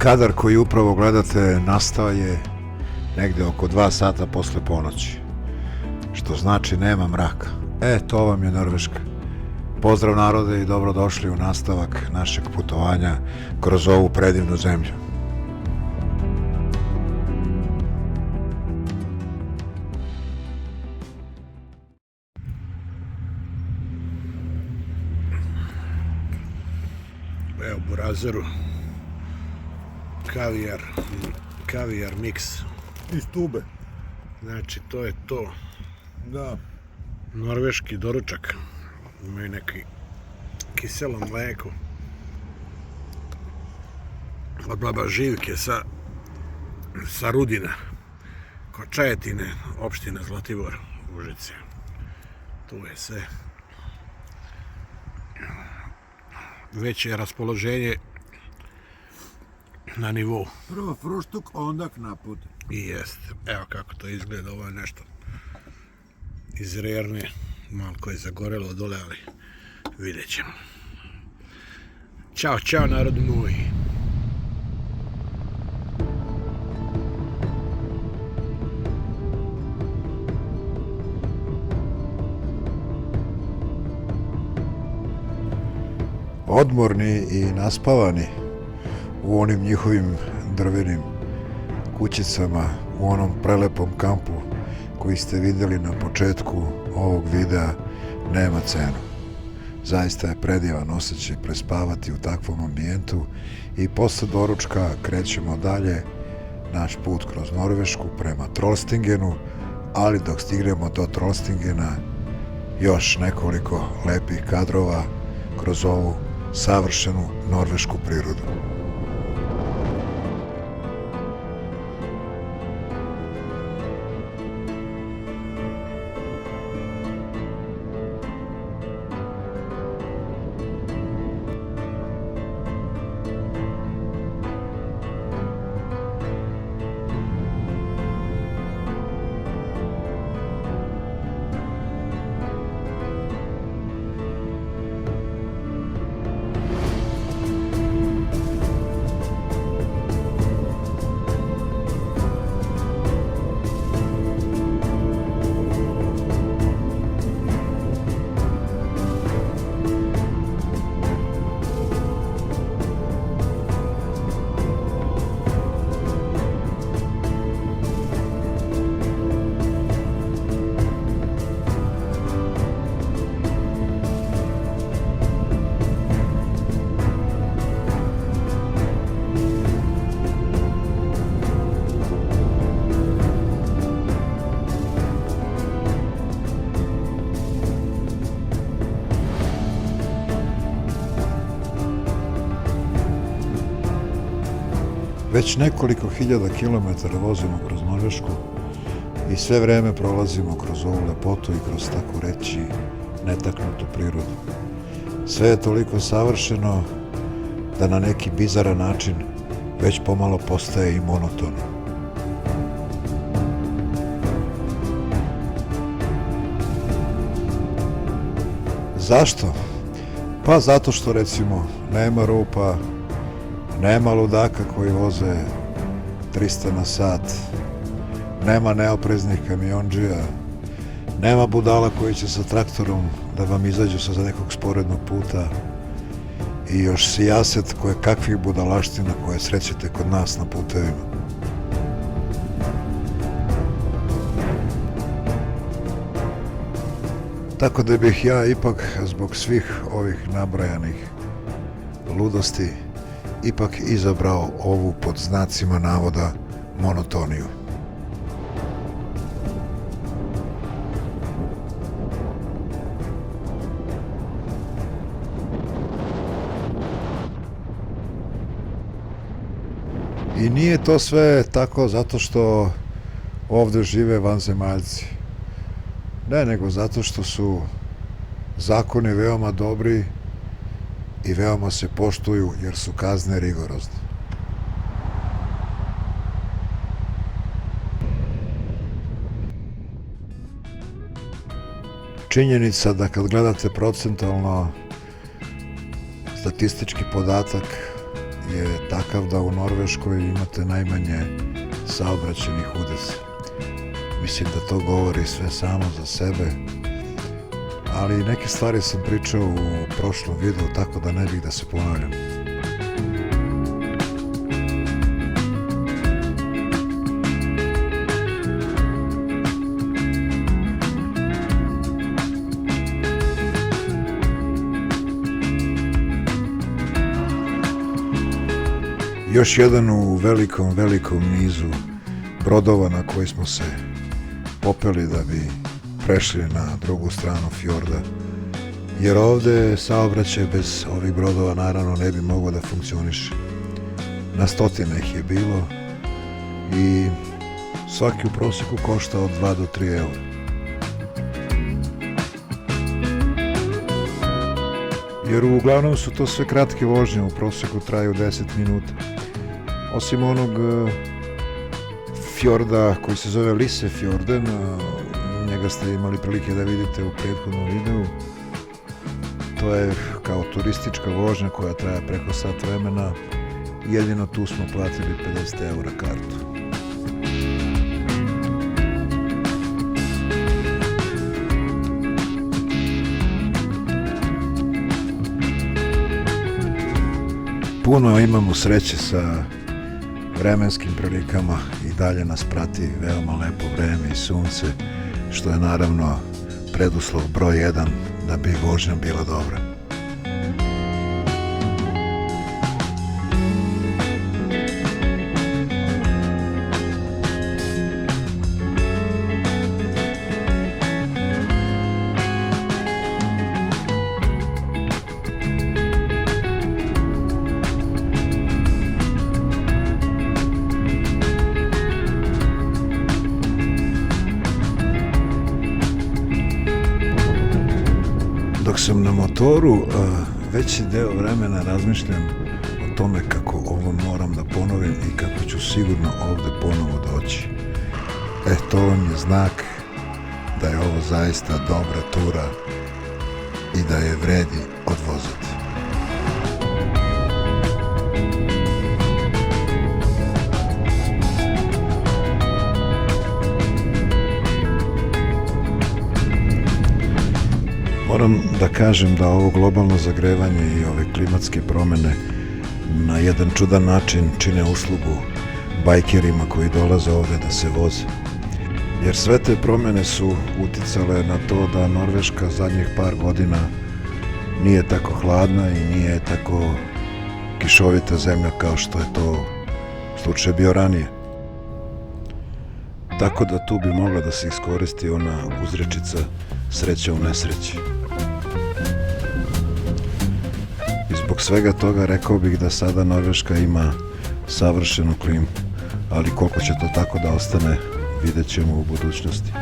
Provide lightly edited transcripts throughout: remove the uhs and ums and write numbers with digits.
Kadar koji upravo gledate nastao je negde oko 2 sata posle ponoći, što znači nema mraka. To vam je Norveška. Pozdrav narode i dobrodošli u nastavak našeg putovanja kroz ovu predivnu zemlju. Evo burazeru, kavijar miks Iz tube. Znači to je to. Da. Norveški doručak. Imaju neki kiselo mleko od baba Živke sa Rudina kod Čajetine, opština Zlatibor, Užice. Tu je sve. Već je raspoloženje na nivou. Prvo fruštuk, onda knaput. I jest. Evo kako to izgleda. Ovo je nešto iz Rerne. Malo je zagorelo dole, ali vidjet ćemo. Ćao, čao narod moj. Odmorni i naspavani u onim njihovim drvenim kućicama, u onom prelepom kampu koji ste vidjeli na početku ovog videa, nema cenu. Zaista je predivan osjećaj prespavati u takvom ambijentu i posle doručka krećemo dalje naš put kroz Norvešku prema Trollstingenu, ali dok stignemo do Trollstingena još nekoliko lepih kadrova kroz ovu savršenu norvešku prirodu. Već nekoliko hiljada kilometara vozimo kroz Norvešku i sve vreme prolazimo kroz ovu lepotu i kroz tako reći netaknutu prirodu. Sve je toliko savršeno da na neki bizaran način već pomalo postaje i monotono. Zašto? Pa zato što recimo nema rupa, nema ludaka koji voze 300 na sat, nema neopreznih kamiondžija, nema budala koji će sa traktorom da vam izađu sa nekog sporednog puta i još sijaset koje kakvih budalaština koje srećete kod nas na putevima. Tako da bih ja ipak zbog svih ovih nabrajanih ludosti ipak izabrao ovu pod znacima navoda monotoniju. I nije to sve tako zato što ovde žive vanzemaljci. Ne, nego zato što su zakoni veoma dobri i veoma se poštuju jer su kazne rigorozne. Činjenica da kad gledate procentalno statistički podatak je takav da u Norveškoj imate najmanje saobraćajnih udesa. Mislim da to govori sve samo za sebe, ali neke stvari sam pričao u prošlom videu, tako da ne bih da se ponavljam. Još jedan u velikom nizu brodova na koji smo se popeli da bi prešli na drugu stranu fjorda, jer ovde saobraćaj bez ovih brodova naravno ne bi mogao da funkcioniše. Na stotine ih je bilo i svaki u prosjeku košta od 2 do 3 eura. Jer uglavnom su to sve kratke vožnje, u prosjeku traju 10 minuta. Osim onog fjorda koji se zove Lissefjorden, njega ste imali prilike da vidite u prethodnom videu. To je kao turistička vožnja koja traje preko sat vremena. Jedino tu smo platili 50 eura kartu. Puno imamo sreće sa vremenskim prilikama, i dalje nas prati veoma lepo vreme i sunce, što je naravno preduslov broj 1 da bi vožnja bila dobra. Dok sam na motoru, veći deo vremena razmišljam o tome kako ovo moram da ponovim i kako ću sigurno ovde ponovo doći. To vam je znak da je ovo zaista dobra tura i da je vredi odvozati. Moram da kažem da ovo globalno zagrevanje i ove klimatske promene na jedan čudan način čine uslugu bajkerima koji dolaze ovde da se voze. Jer sve te promene su uticale na to da Norveška zadnjih par godina nije tako hladna i nije tako kišovita zemlja kao što je to slučaj bio ranije. Tako da tu bi mogla da se iskoristi ona uzrečica sreća u nesreći. I zbog svega toga rekao bih da sada Norveška ima savršenu klimu, ali koliko će to tako da ostane, vidjet ćemo u budućnosti.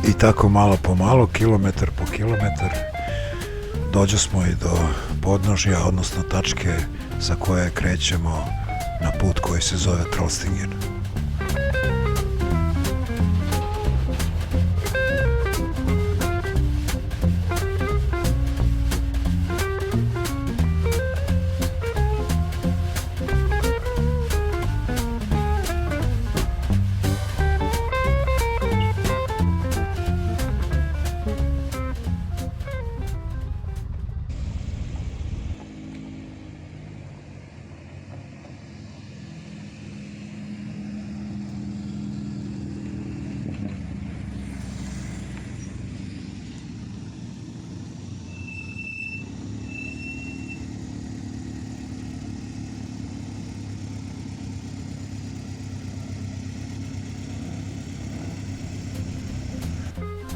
I tako malo po malo, kilometar po kilometar, dođe smo i do podnožja, odnosno tačke sa koje krećemo na put koji se zove Trollstingen.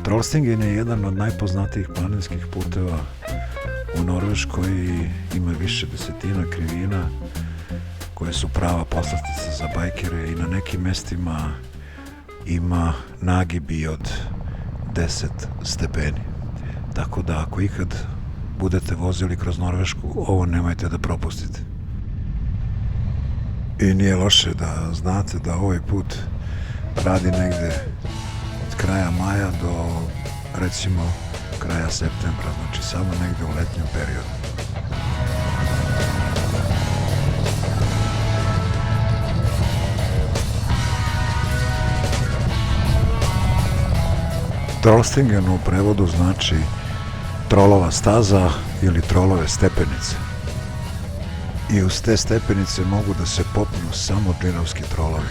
Trollstingen je jedan od najpoznatijih planinskih puteva u Norveškoj i ima više desetina krivina koje su prava poslastica za bajkere i na nekim mestima ima nagibi od 10 stepeni. Tako da ako ikad budete vozili kroz Norvešku, ovo nemojte da propustite. I nije loše da znate da ovaj put radi negde od kraja maja do recimo kraja septembra, znači samo negde u letnjem periodu. Trollstingen u prevodu znači trolova staza ili trolove stepenice. I uz te stepenice mogu da se popnu samo džinovski trolovi.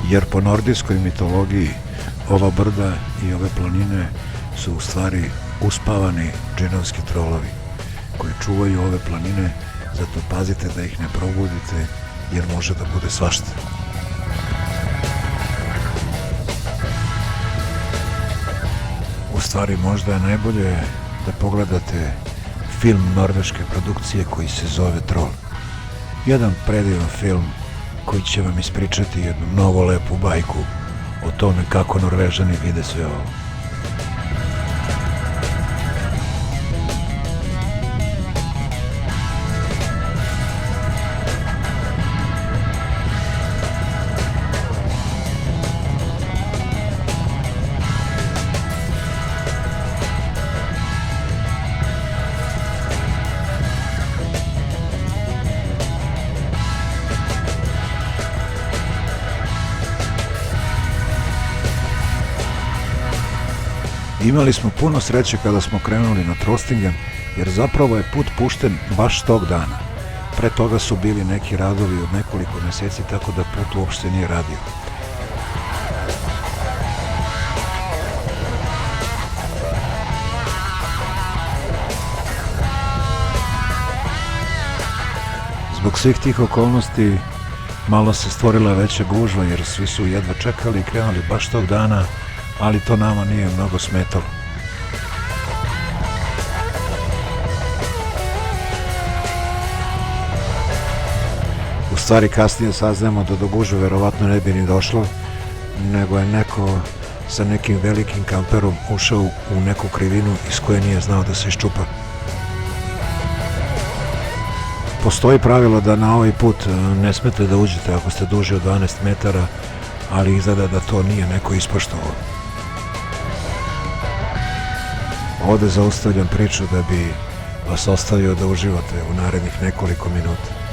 Jer po nordijskoj mitologiji ova brda i ove planine su u stvari uspavani džinovski trolovi koji čuvaju ove planine, zato pazite da ih ne probudite jer može da bude svašta. U stvari možda je najbolje da pogledate film norveške produkcije koji se zove Troll. Jedan predivan film koji će vam ispričati jednu mnogo lepu bajku o tome kako Norvežani vide sve ovo. Imali smo puno sreće kada smo krenuli na Trollstingen, jer zapravo je put pušten baš tog dana. Pre toga su bili neki radovi od nekoliko meseci, tako da put uopšte nije radio. Zbog svih tih okolnosti malo se stvorila veća gužva jer svi su jedva čekali i krenuli baš tog dana, ali to nama nije mnogo smetalo. U stvari kasnije saznajemo da do gužve verovatno ne bi ni došlo, nego je neko sa nekim velikim kamperom ušao u neku krivinu iz koje nije znao da se iščupa. Postoji pravilo da na ovaj put ne smete da uđete ako ste duži od 12 metara, ali izgleda da to nije neko ispoštovao. Ovde zaustavljam priču da bi vas ostavio da uživate u narednih nekoliko minuta.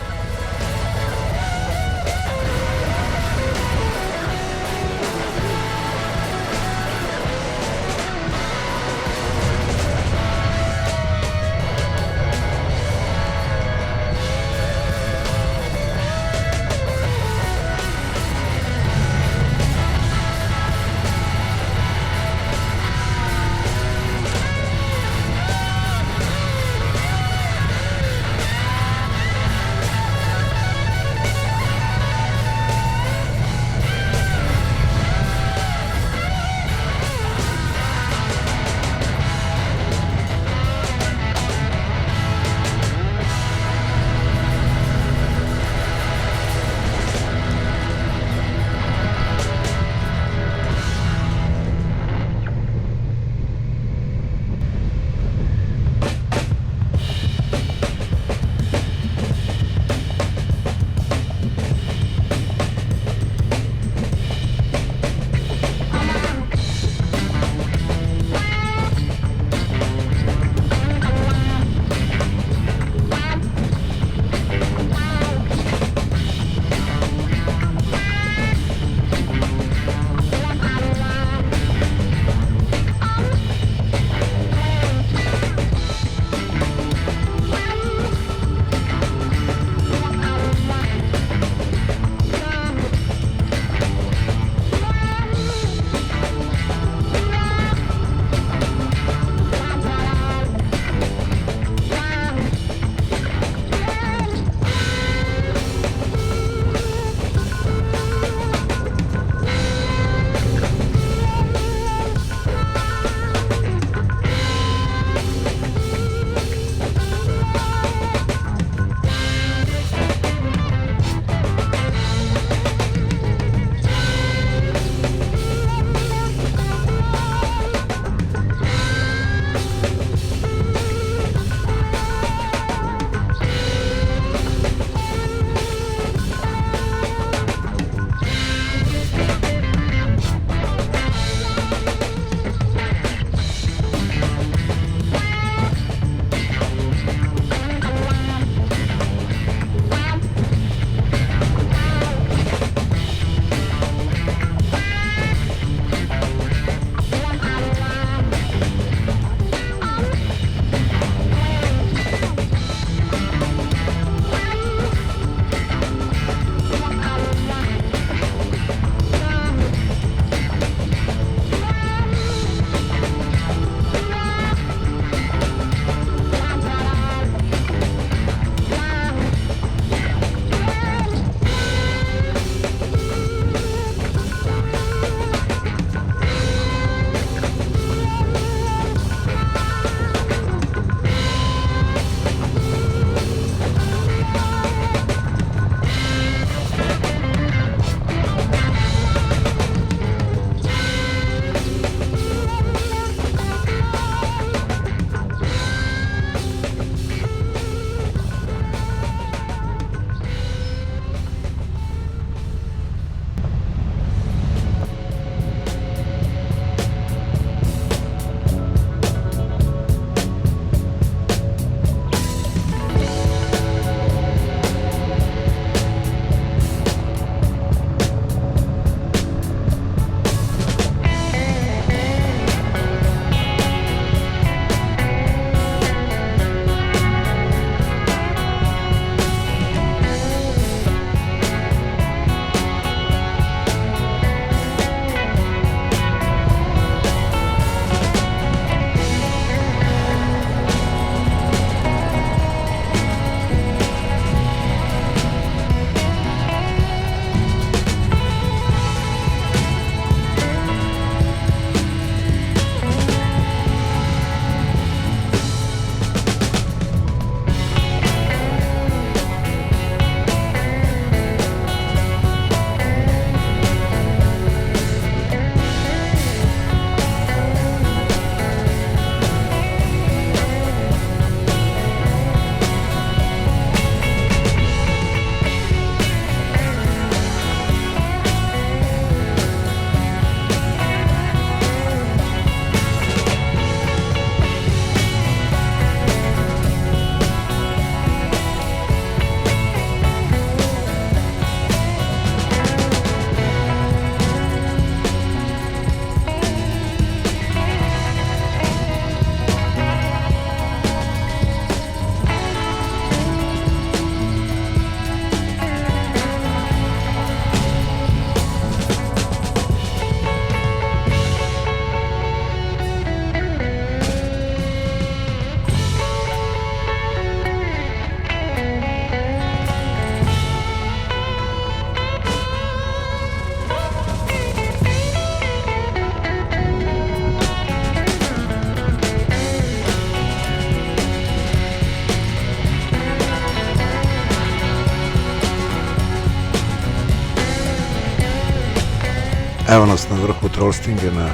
Evo nas na vrhu Trollstingena,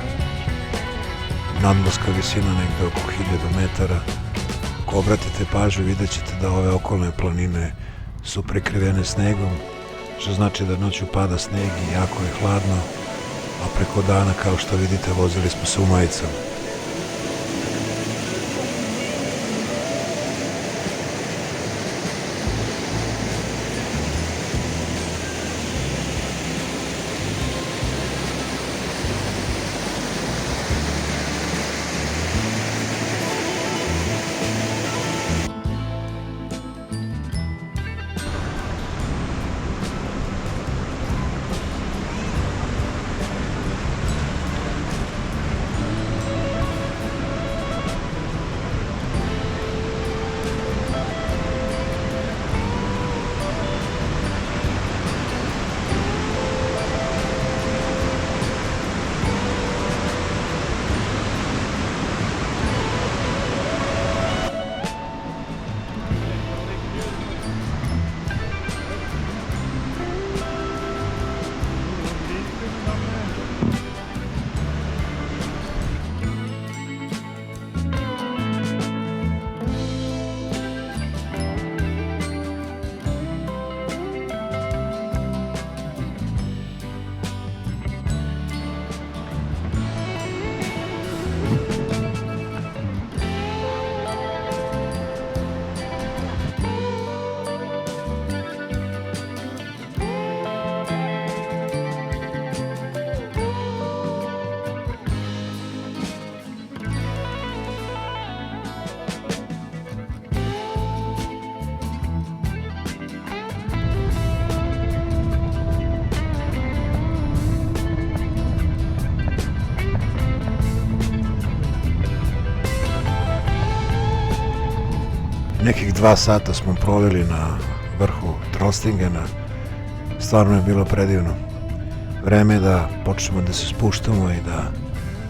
nadmorska visina negde oko 1000 metara. Ako obratite pažnju, vidjet ćete da ove okolne planine su prekrivene snegom, što znači da noću pada sneg i jako je hladno, a preko dana, kao što vidite, vozili smo se u majicama. Nekih 2 sata smo proveli na vrhu Trollstingena. Stvarno je bilo predivno. Vreme je da počnemo da se spuštamo i da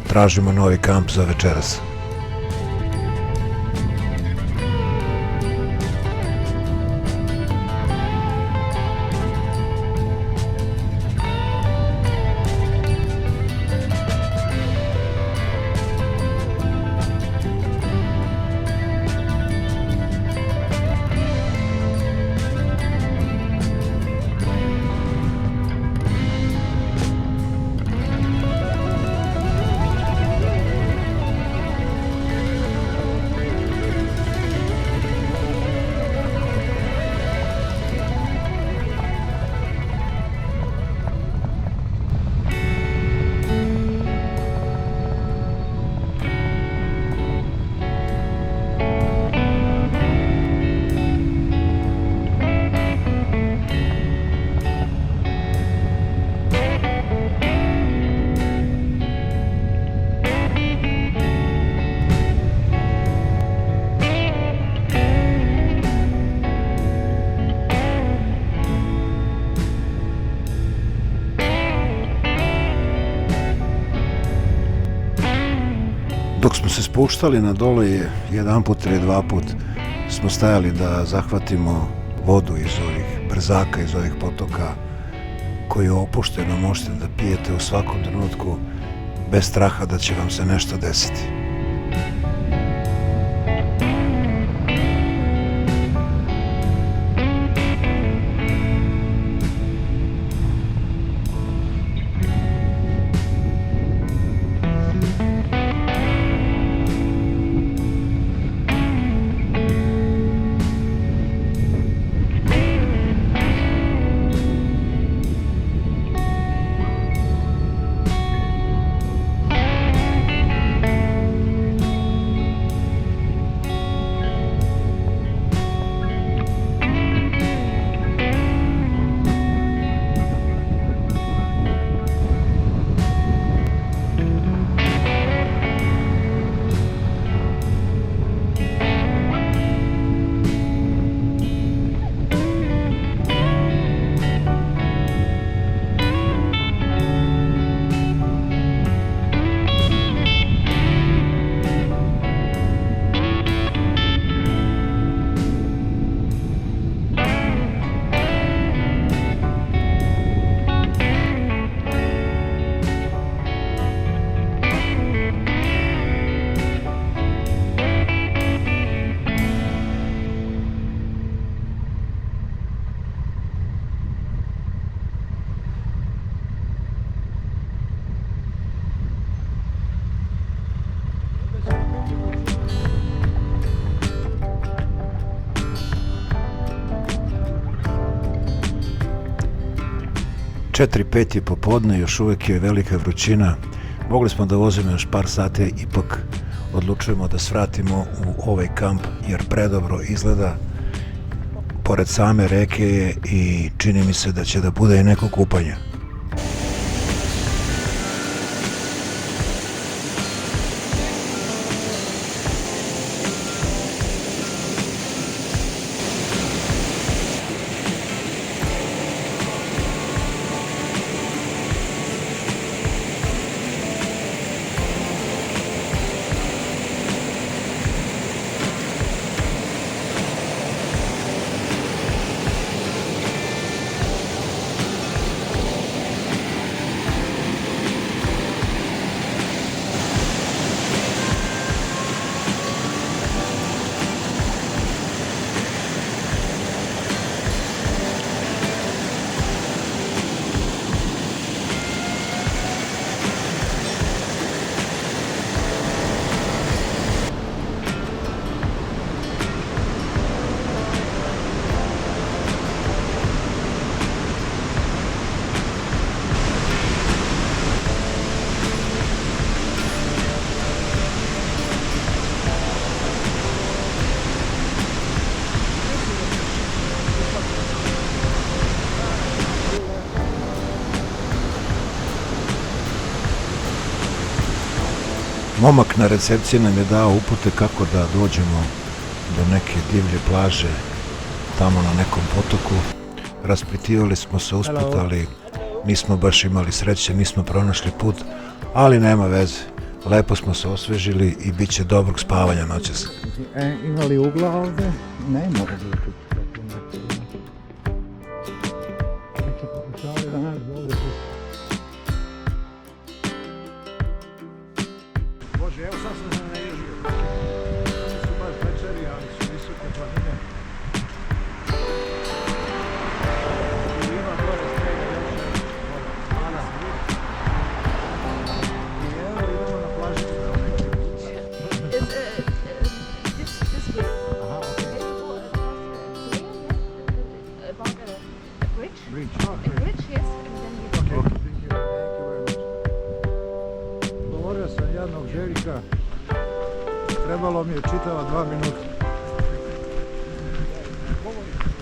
tražimo novi kamp za večeras. Dok smo se spuštali na dole, jedan put ili 2 put smo stajali da zahvatimo vodu iz ovih brzaka, iz ovih potoka koji je opušteno, možete da pijete u svakom trenutku bez straha da će vam se nešto desiti. 4-5 je popodne, još uvijek je velika vrućina. Mogli smo da vozimo još par sati, ipak odlučujemo da svratimo u ovaj kamp jer predobro izgleda. Pored same reke je i čini mi se da će da bude i neko kupanje. Momak na recepciji nam je dao upute kako da dođemo do neke divlje plaže tamo na nekom potoku. Raspitivali smo se usput, ali nismo baš imali sreće, nismo pronašli put, ali nema veze. Lepo smo se osvežili i bit će dobrog spavanja noćas. Ima li ugla ovde? Ne mora biti. Bože, evo sad sam se naježio. Nisu baš večeri, ali su visoke planine. I ima gore snega još. Ana. I evo idemo na plažicu. This way. Aha, okej. About a bridge. Bridge. A bridge, yes, and then you Okay. Thank you very much. Govorio sam jednog Željka, trebalo mi je čitava 2 minuta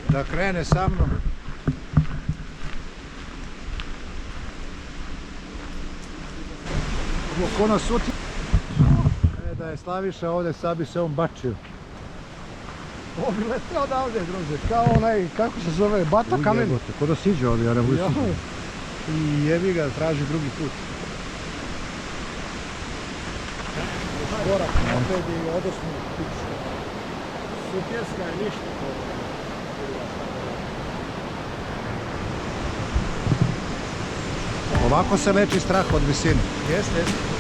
da krene sa mnom. Ko nas uti... Da je Slaviša ovde, sad bi se on bačio. Ovo bi letao odavde, druže, kao onaj, kako se zove, Bata kamen. Ko da siđe ovdje, ja ne budu siđe. I jebi ga, traži drugi put. Korak napred i odosno piču. Sutjeska je ništa. Ovako se leči strah od visine. Jeste, jeste.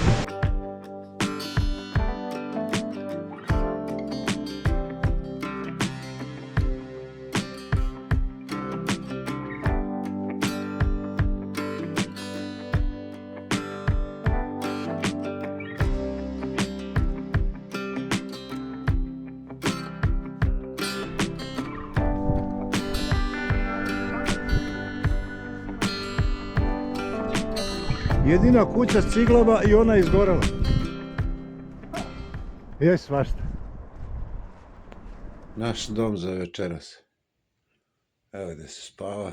Jedina kuća s ciglama i ona je izgorela. Je svašta. Naš dom za večeras. Evo gde se spava.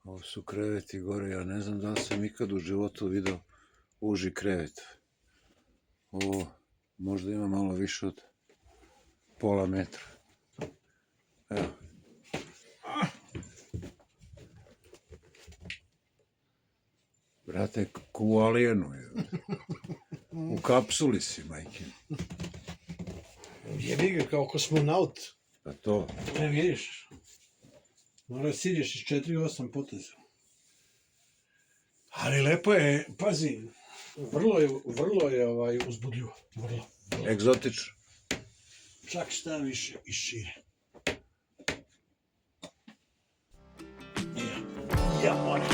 Ovo su kreveti gore, ja ne znam da li sam ikad u životu video uži krevet. Ovo možda ima malo više od pola metra. Evo. Brate, ko u Alijenu je. U kapsuli si, majke. Jebi ga kao kosmonaut. Pa to. Ne vidiš. Mora siđeš iz 4-8 poteza. Ali lepo je, pazi, vrlo je uzbudljivo. Vrlo. Egzotično. Čak šta više i šire. Ja moram.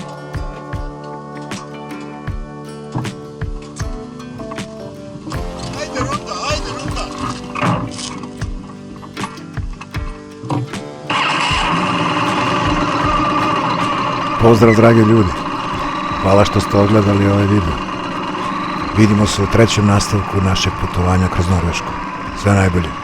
Pozdrav dragi ljudi. Hvala što ste odgledali ovaj video. Vidimo se u trećem nastavku našeg putovanja kroz Norvešku. Sve najbolje.